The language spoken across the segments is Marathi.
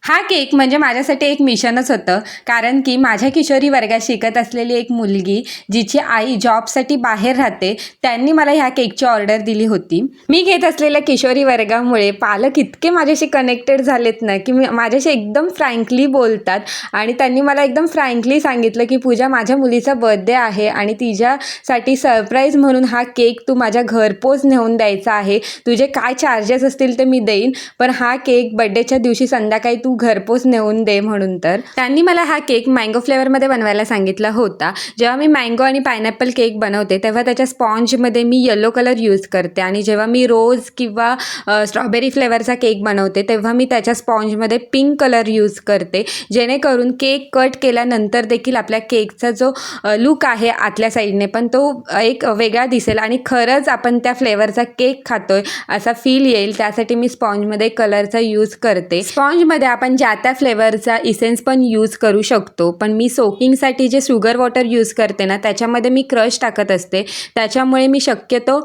हा केक म्हणजे माझ्यासाठी एक मिशनच होतं, कारण की माझ्या किशोरी वर्गात शिकत असलेली एक मुलगी जिची आई जॉबसाठी बाहेर राहते, त्यांनी मला ह्या केकची ऑर्डर दिली होती. मी घेत असलेल्या किशोरी वर्गामुळे पालक इतके माझ्याशी कनेक्टेड झालेत ना, की माझ्याशी एकदम फ्रँकली बोलतात आणि त्यांनी मला एकदम फ्रँकली सांगितलं की पूजा, माझ्या मुलीचा बर्थडे आहे आणि तिच्यासाठी सरप्राईज म्हणून हा केक तू माझ्या घरपोच नेऊन द्यायचा आहे. तुझे काय चार्जेस असतील ते मी देईन, पण हा केक बर्थडेच्या दिवशी संध्याकाळी तू घरपोच नेऊन दे म्हणून. तर त्यांनी मला हा केक मँगो फ्लेवरमध्ये बनवायला सांगितला होता. जेव्हा मी मँगो आणि पायनॅपल केक बनवते तेव्हा त्याच्या स्पॉन्जमध्ये मी येलो कलर यूज करते आणि जेव्हा मी रोज किंवा स्ट्रॉबेरी फ्लेवरचा केक बनवते तेव्हा मी त्याच्या स्पॉन्जमध्ये पिंक कलर यूज करते, जेणेकरून केक कट केल्यानंतर देखील आपल्या केकचा जो लुक आहे आतल्या साईडने पण तो एक वेगळा दिसेल आणि खरंच आपण त्या फ्लेवरचा केक खातोय असा फील येईल. त्यासाठी मी स्पॉन्जमध्ये कलरचा यूज करते. स्पॉन्जमध्ये आपण ज्या त्या फ्लेवरचा इसेन्स पण यूज करू शकतो, पण मी सोकिंगसाठी जे शुगर वॉटर यूज करते ना त्याच्यामध्ये मी क्रश टाकत असते, त्याच्यामुळे मी शक्यतो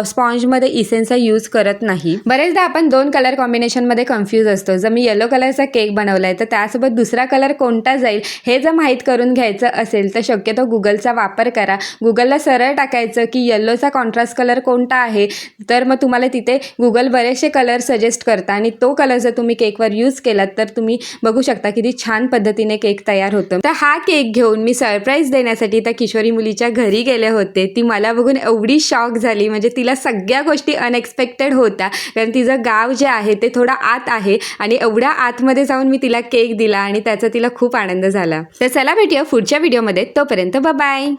स्पॉन्जमध्ये इसेन्सचा यूज करत नाही. बरेचदा आपण दोन कलर कॉम्बिनेशनमध्ये कन्फ्यूज असतो. जर मी येलो कलरचा केक बनवला आहे तर त्यासोबत दुसरा कलर कोणता जाईल हे जर माहीत करून घ्यायचं असेल तर शक्यतो गुगलचा वापर करा. गुगलला सरळ टाकायचं की येल्लोचा कॉन्ट्रास्ट कलर कोणता आहे, तर मग तुम्हाला तिथे गुगल बरेचसे कलर सजेस्ट करता आणि तो कलर जर तुम्ही केकवर यूज केलात तर तुम्ही बघू शकता किती छान पद्धतीने केक तयार होतो. तर हा केक घेऊन मी सरप्राईज देण्यासाठी त्या किशोरी मुलीच्या घरी गेले होते. ती मला बघून एवढी शॉक झाली, म्हणजे तिला सगळ्या गोष्टी अनएक्सपेक्टेड होत्या, कारण तिचं गाव जे आहे ते थोडं आत आहे आणि एवढ्या आतमध्ये जाऊन मी तिला केक दिला आणि त्याचा तिला खूप आनंद झाला. तर चला भेटूया पुढच्या व्हिडिओमध्ये. तोपर्यंत बाय.